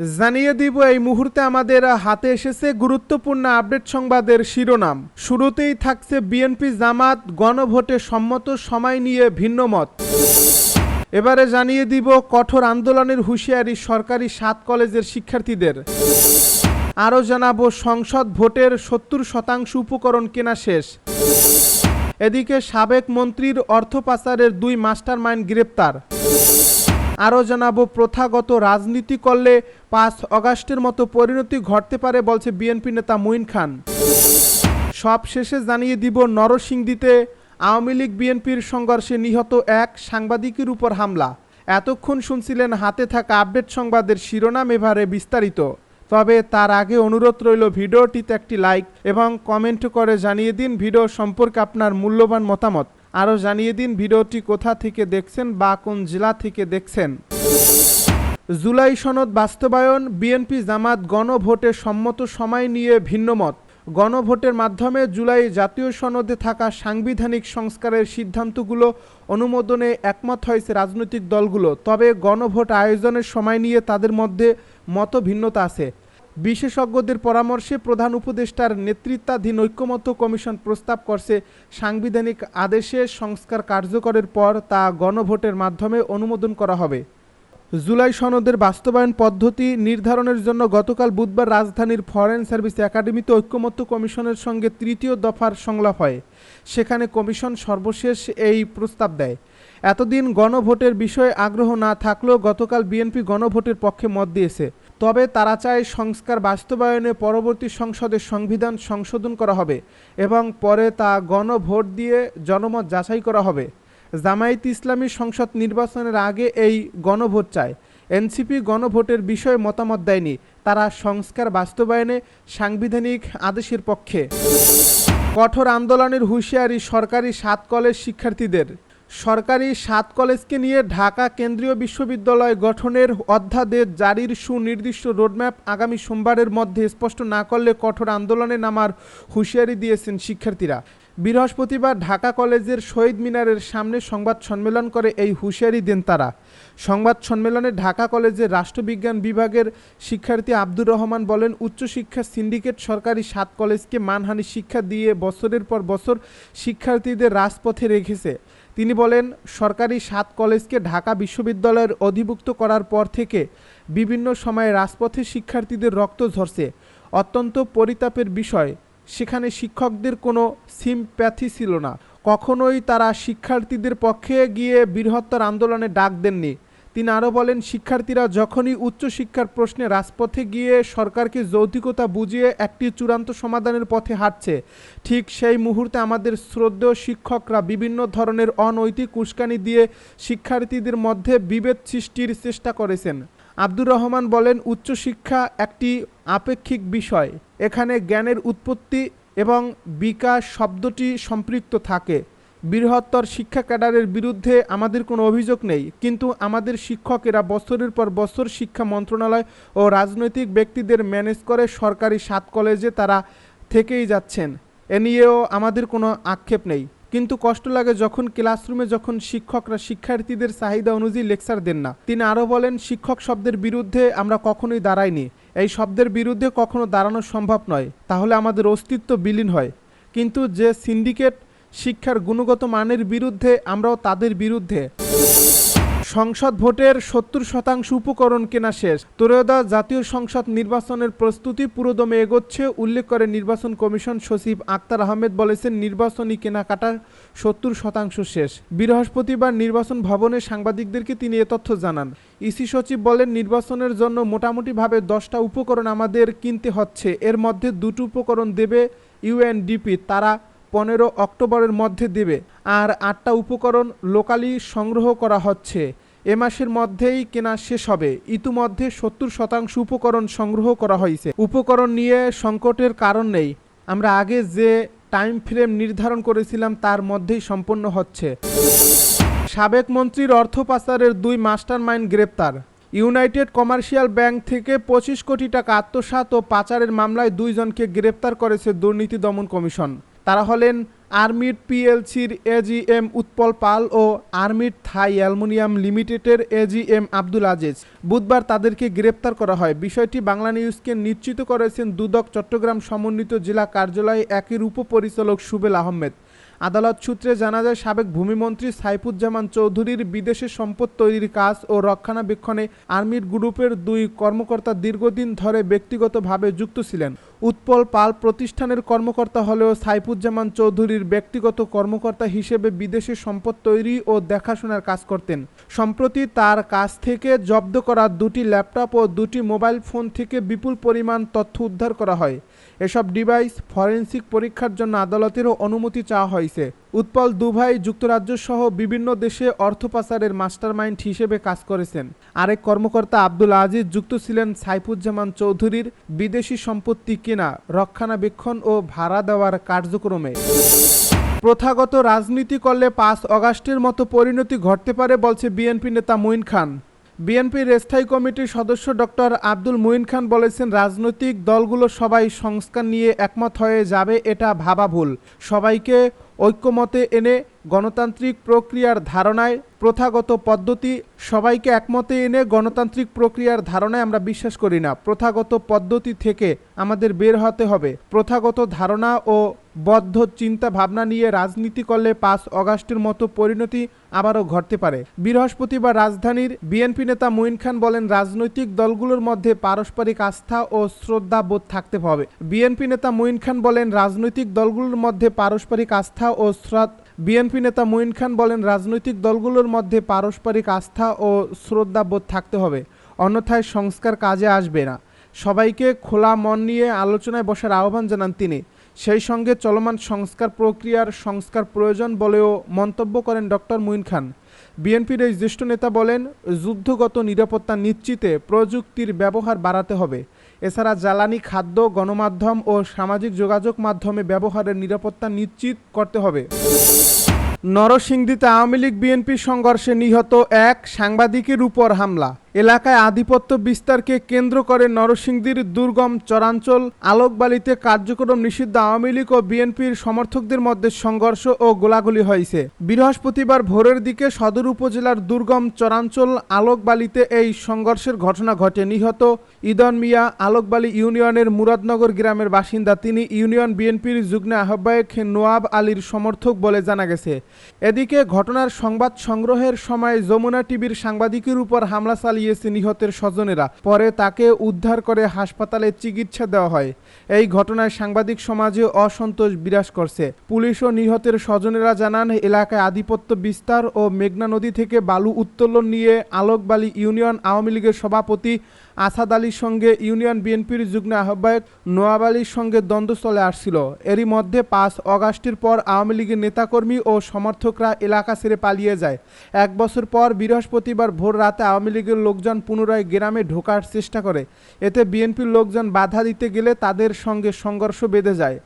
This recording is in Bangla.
জানিয়ে দিব এই মুহূর্তে আমাদের হাতে এসেছে গুরুত্বপূর্ণ আপডেট সংবাদের শিরোনাম। শুরুতেই থাকছে বিএনপি জামাত গণভোটে সম্মত সময় নিয়ে ভিন্নমত। এবারে জানিয়ে দিব কঠোর আন্দোলনের হুঁশিয়ারি সরকারি 7 কলেজের শিক্ষার্থীদের। আরও জানাবো সংসদ ভোটের 70% উপকরণ কেনা শেষ। এদিকে সাবেক মন্ত্রীর অর্থ পাচারের 2 মাস্টারমাইন্ড গ্রেপ্তার। আরও জানাবো প্রথাগত রাজনীতি করলে 5 আগস্টের মতো পরিণতি ঘটতে পারে বলছে বিএনপি নেতা মুঈন খান। সব শেষে জানিয়ে দিব নরসিংদীতে আওয়ামী লীগ বিএনপির সংঘর্ষে নিহত এক সাংবাদিকের উপর হামলা। এতক্ষণ শুনছিলেন হাতে থাকা আপডেট সংবাদের শিরোনাম, এবারে বিস্তারিত। তবে তার আগে অনুরোধ রইল ভিডিওটিতে একটি লাইক এবং কমেন্ট করে জানিয়ে দিন ভিডিও সম্পর্কে আপনার মূল্যবান মতামত। আরও জানিয়ে দিন ভিডিওটি কোথা থেকে দেখছেন বা কোন জেলা থেকে দেখছেন। জুলাই সনদ বাস্তবায়ন, বিএনপি জামাত গণভোটে সম্মত সময় নিয়ে ভিন্নমত। গণভোটের মাধ্যমে জুলাই জাতীয় সনদে থাকা সাংবিধানিক সংস্কারের সিদ্ধান্তগুলো অনুমোদনে একমত হয়েছে রাজনৈতিক দলগুলো। তবে গণভোট আয়োজনের সময় নিয়ে তাদের মধ্যে মতভিন্নতা আছে। বিশেষজ্ঞদের পরামর্শে প্রধান উপদেষ্টার নেতৃত্বাধীন ঐক্যমত্য কমিশন প্রস্তাব করছে সাংবিধানিক আদেশে সংস্কার কার্যকরের পর তা গণভোটের মাধ্যমে অনুমোদন করা হবে। জুলাই সনদের বাস্তবায়ন পদ্ধতি নির্ধারণের জন্য গতকাল বুধবার রাজধানীর ফরেন সার্ভিস একাডেমিতে ঐক্যমত্য কমিশনের সঙ্গে 3য় দফার সংলাপ হয়। সেখানে কমিশন সর্বশেষ এই প্রস্তাব দেয়। এতদিন গণভোটের বিষয়ে আগ্রহ না থাকলেও গতকাল বিএনপি গণভোটের পক্ষে মত দিয়েছে। তবে তারা চায় সংস্কার বাস্তবায়নে পরবর্তী সংসদে সংবিধান সংশোধন করা হবে এবং পরে তা গণভোট দিয়ে জনমত যাচাই করা হবে। জামায়াতে ইসলামী সংসদ নির্বাচনের আগে এই গণভোট চায়। এনসিপি গণভোটের বিষয়ে মতামত দেয়নি, তারা সংস্কার বাস্তবায়নে সাংবিধানিক আদেশের পক্ষে। কঠোর আন্দোলনের হুঁশিয়ারি সরকারি 7 কলেজ শিক্ষার্থীদের। সরকারি 7 কলেজকে নিয়ে ঢাকা কেন্দ্রীয় বিশ্ববিদ্যালয় গঠনের অধ্যাদেশ জারির সুনির্দিষ্ট রোডম্যাপ আগামী সোমবারের মধ্যে স্পষ্ট না করলে কঠোর আন্দোলনে নামার হুঁশিয়ারি দিয়েছেন শিক্ষার্থীরা। বৃহস্পতিবার ঢাকা কলেজের শহীদ মিনারের সামনে সংবাদ সম্মেলন করে এই হুঁশিয়ারি দেন তারা। সংবাদ সম্মেলনে ঢাকা কলেজের রাষ্ট্রবিজ্ঞান বিভাগের শিক্ষার্থী আব্দুর রহমান বলেন, উচ্চশিক্ষা সিন্ডিকেট সরকারি 7 কলেজকে মানহানি শিক্ষা দিয়ে বছরের পর বছর শিক্ষার্থীদের রাজপথে রেখেছে। তিনি বলেন, সরকারি 7 কলেজকে ঢাকা বিশ্ববিদ্যালয়ের অধিভুক্ত করার পর থেকে বিভিন্ন সময়ে রাজপথে শিক্ষার্থীদের রক্ত ঝরছে। অত্যন্ত পরিতাপের বিষয়, সেখানে শিক্ষকদের কোনো সিম্প্যাথি ছিল না। কখনোই তারা শিক্ষার্থীদের পক্ষে গিয়ে বৃহত্তর আন্দোলনে ডাক দেননি। তিনি আরও বলেন, শিক্ষার্থীরা যখনই উচ্চশিক্ষার প্রশ্নে রাজপথে গিয়ে সরকারকে যৌক্তিকতা বুঝিয়ে একটি চূড়ান্ত সমাধানের পথে হাঁটছে, ঠিক সেই মুহূর্তে আমাদের শ্রদ্ধেয় শিক্ষকরা বিভিন্ন ধরনের অনৈতিক উস্কানি দিয়ে শিক্ষার্থীদের মধ্যে বিভেদ সৃষ্টির চেষ্টা করেছেন। আব্দুর রহমান বলেন, উচ্চশিক্ষা একটি আপেক্ষিক বিষয়। এখানে জ্ঞানের উৎপত্তি এবং বিকাশ শব্দটি সম্পৃক্ত থাকে। বৃহত্তর শিক্ষা ক্যাডারের বিরুদ্ধে আমাদের কোনো অভিযোগ নেই, কিন্তু আমাদের শিক্ষকেরা বছরের পর বছর শিক্ষা মন্ত্রণালয় ও রাজনৈতিক ব্যক্তিদের ম্যানেজ করে সরকারি 7 কলেজে তারা থেকেই যাচ্ছেন। এ নিয়েও আমাদের কোনো আক্ষেপ নেই, কিন্তু কষ্ট লাগে যখন ক্লাসরুমে যখন শিক্ষকরা শিক্ষার্থীদের চাহিদা অনুযায়ী লেকচার দেন না। তিনি আরও বলেন, শিক্ষক শব্দের বিরুদ্ধে আমরা কখনোই দাঁড়াইনি। এই শব্দের বিরুদ্ধে কখনো দাঁড়ানো সম্ভব নয়, তাহলে আমাদের অস্তিত্ব বিলীন হয়। কিন্তু যে সিন্ডিকেট শিক্ষার গুণগত মানের বিরুদ্ধে, আমরাও তাদের বিরুদ্ধে। সংসদ ভোটের 70% উপকরণ কেনা শেষ। ত্রয়োদশ জাতীয় সংসদ নির্বাচনের প্রস্তুতি পুরোদমে এগোচ্ছে উল্লেখ করে নির্বাচন কমিশন সচিব আক্তার আহমেদ বলেছেন, নির্বাচনী কেনাকাটা 70% শেষ। বৃহস্পতিবার নির্বাচন ভবনে সাংবাদিকদেরকে তিনি এ তথ্য জানান। ইসি সচিব বলেন, নির্বাচনের জন্য মোটামুটিভাবে 10টা উপকরণ আমাদের কিনতে হচ্ছে। এর মধ্যে 2টি উপকরণ দেবে ইউএনডিপি, তারা 15 অক্টোবরের মধ্যে দেবে, আর 8টা উপকরণ লোকালি সংগ্রহ করা হচ্ছে। এ মাসের মধ্যেই কেনা শেষ হবে। ইতিমধ্যে 70% উপকরণ সংগ্রহ করা হয়েছে। উপকরণ নিয়ে সংকটের কারণ নেই, আমরা আগে যে টাইম ফ্রেম নির্ধারণ করেছিলাম তার মধ্যেই সম্পন্ন হচ্ছে। সাবেক মন্ত্রীর অর্থ পাচারের 2 মাস্টারমাইন্ড গ্রেপ্তার। ইউনাইটেড কমার্শিয়াল ব্যাংক থেকে 25 কোটি টাকা আত্মসাৎ ও পাচারের মামলায় 2 জনকে গ্রেপ্তার করেছে দুর্নীতি দমন কমিশন। তারা হলেন আর্মিড পিএলসির এজিএম উৎপল পাল ও আর্মিড থাই অ্যালুমিনিয়াম লিমিটেডের এজিএম আব্দুল আজিজ। বুধবার তাদেরকে গ্রেপ্তার করা হয়। বিষয়টি বাংলা নিউজকে নিশ্চিত করেছেন দুদক চট্টগ্রাম সমন্বিত জেলা কার্যালয় একের উপপরিচালক সুবেল আহমেদ। আদালত সূত্রে জানা যায়, সাবেক ভূমিমন্ত্রী সাইফুজ্জামান চৌধুরীর বিদেশে সম্পদ তৈরির কাজ ও রক্ষণাবেক্ষণে আর্মির গ্রুপের 2 কর্মকর্তা দীর্ঘদিন ধরে ব্যক্তিগতভাবে যুক্ত ছিলেন। উৎপল পাল প্রতিষ্ঠানের কর্মকর্তা হলেও সাইফুজ্জামান চৌধুরীর ব্যক্তিগত কর্মকর্তা হিসেবে বিদেশে সম্পদ তৈরি ও দেখাশোনার কাজ করতেন। সম্প্রতি তার কাছ থেকে জব্দ করা 2টি ল্যাপটপ ও 2টি মোবাইল ফোন থেকে বিপুল পরিমাণ তথ্য উদ্ধার করা হয়। এসব ডিভাইস ফরেনসিক পরীক্ষার জন্য আদালতেরও অনুমতি চাওয়া হয়েছে। উৎপল দুভাই যুক্তরাজ্য সহ বিভিন্ন দেশে অর্থ পাচারের মাস্টারমাইন্ড হিসেবে কাজ করেছেন। আরেক কর্মকর্তা আব্দুল আজিজ যুক্ত ছিলেন সাইফুজ্জামান চৌধুরীর বিদেশি সম্পত্তি কেনা, রক্ষণাবেক্ষণ ও ভাড়া দেওয়ার কার্যক্রমে। প্রথাগত রাজনীতি করলে 5 অগাস্টের মতো পরিণতি ঘটতে পারে বলছে বিএনপি নেতা মঈন খান। বিএনপির স্থায়ী কমিটির সদস্য ডক্টর আব্দুল মঈন খান বলেছেন, রাজনৈতিক দলগুলো সবাই সংস্কার নিয়ে একমত হয়ে যাবে এটা ভাবা ভুল। সবাইকে ঐক্যমতে এনে গণতান্ত্রিক প্রক্রিয়ার ধারণায় গণতান্ত্রিক প্রক্রিয়ার ধারণায় আমরা বিশ্বাস করি না। প্রথাগত পদ্ধতি থেকে আমাদের বের হতে হবে। প্রথাগত ধারণা ও বদ্ধ চিন্তা ভাবনা নিয়ে রাজনীতি করলে 5 অগাস্টের মতো পরিণতি আবারও ঘটতে পারে। বৃহস্পতিবার রাজধানীর বিএনপি নেতা মঈন খান বলেন, রাজনৈতিক দলগুলোর মধ্যে পারস্পরিক আস্থা ও শ্রদ্ধাবোধ থাকতে হবে। বিএনপি নেতা মঈন খান বলেন, রাজনৈতিক দলগুলোর মধ্যে পারস্পরিক আস্থা ও শ্রদ্ধাবোধ থাকতে হবে, অন্যথায় সংস্কার কাজে আসবে না। সবাইকে খোলা মন নিয়ে আলোচনায় বসার আহ্বান জানান তিনি। সেই সঙ্গে চলমান সংস্কার প্রক্রিয়ার সংস্কার প্রয়োজন বলেও মন্তব্য করেন ডক্টর মঈন খান। বিএনপির এই জ্যেষ্ঠ নেতা বলেন, যুদ্ধগত নিরাপত্তা নিশ্চিতে প্রযুক্তির ব্যবহার বাড়াতে হবে। এছাড়া জ্বালানি, খাদ্য, গণমাধ্যম ও সামাজিক যোগাযোগ মাধ্যমে ব্যবহারের নিরাপত্তা নিশ্চিত করতে হবে। নরসিংদীতে আওয়ামী লীগ বিএনপি সংঘর্ষে নিহত 1 সাংবাদিকের উপর হামলা। এলাকায় আধিপত্য বিস্তারকে কেন্দ্র করে নরসিংদীর দুর্গম চরাঞ্চল আলোকবালিতে কার্যক্রম নিষিদ্ধ আওয়ামী লীগ ও বিএনপির সমর্থকদের মধ্যে সংঘর্ষ ও গোলাগুলি হয়েছে। বৃহস্পতিবার ভোরের দিকে সদর উপজেলার দুর্গম চরাঞ্চল আলোকবালিতে এই সংঘর্ষের ঘটনা ঘটে। নিহত ইদন মিয়া আলোকবালি ইউনিয়নের মুরাদনগর গ্রামের বাসিন্দা। তিনি ইউনিয়ন বিএনপির যুগ্ম আহ্বায়ক নোয়াব আলীর সমর্থক বলে জানা গেছে। এদিকে ঘটনার সংবাদ সংগ্রহের সময় যমুনা টিভির সাংবাদিকের উপর হামলা চালিয়েছে নিহতের স্বজনেরা। পরে তাকে উদ্ধার করে হাসপাতালে চিকিৎসা দেওয়া হয়। এই ঘটনায় সাংবাদিক সমাজে অসন্তোষ বিরাজ করছে। পুলিশ ও নিহতের স্বজনেরা জানান, এলাকায় আধিপত্য বিস্তার ও মেঘনা নদী থেকে বালু উত্তোলন নিয়ে আলোকবালি ইউনিয়ন আওয়ামী লীগের সভাপতি আসাদ আলীর সঙ্গে ইউনিয়ন বিএনপির যুগ্ম আহ্বায়ক নোয়াব আলীর সঙ্গে দ্বন্দ্ব চলে আসছিল। এরই মধ্যে 5 অগাস্টের পর আওয়ামী লীগের নেতাকর্মী ও সমর্থকরা এলাকা ছেড়ে পালিয়ে যায়। 1 বছর পর বৃহস্পতিবার ভোর রাতে আওয়ামী লীগের লোকজন পুনরায় গ্রামে ঢোকার চেষ্টা করে। এতে বিএনপির লোকজন বাধা দিতে গেলে তাদের সঙ্গে সংঘর্ষ বেঁধে যায়।